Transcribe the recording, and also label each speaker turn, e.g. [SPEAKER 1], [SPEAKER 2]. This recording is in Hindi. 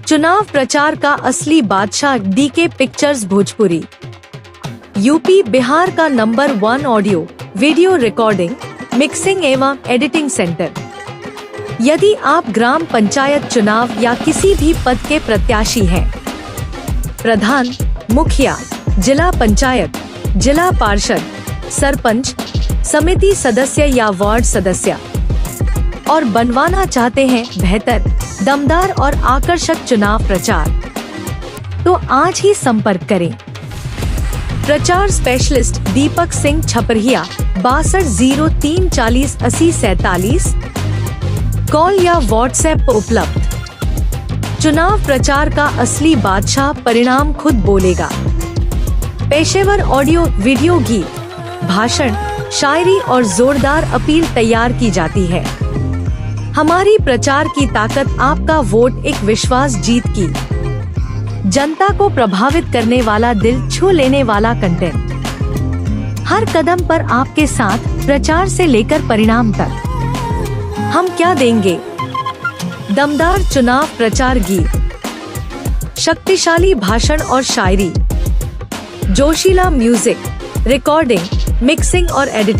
[SPEAKER 1] चुनाव प्रचार का असली बादशाह DK pictures Bhojpuri. UP Bihar का number 1 audio video recording, mixing एवं एडिटिंग सेंटर। यदि आप ग्राम पंचायत चुनाव या किसी भी पद के प्रत्याशी हैं, प्रधान, मुखिया, जिला पंचायत, जिला पार्षद, सरपंच, समिति सदस्य या वार्ड सदस्य और बनवाना चाहते हैं बेहतर, दमदार और आकर्षक चुनाव प्रचार, तो आज ही संपर्क करें। प्रचार स्पेशलिस्ट दीपक सिंह छपरिया 6203 40 80 47, कॉल या व्हाट्सएप पर उपलब्ध। चुनाव प्रचार का असली बादशाह परिणाम खुद बोलेगा। पेशेवर ऑडियो वीडियो, गीत, भाषण, शायरी और जोरदार अपील तैयार की जाती है। हमारी प्रचार की ताकत आपका वोट, एक विश्वास जीत की, जनता को प्रभावित करने वाला, दिल छू लेने वाला कंटेंट। हर कदम पर आपके साथ, प्रचार से लेकर परिणाम तक। हम क्या देंगे? दमदार चुनाव प्रचार गीत, शक्तिशाली भाषण और शायरी, जोशीला म्यूजिक, रिकॉर्डिंग, मिक्सिंग और एडिटिंग।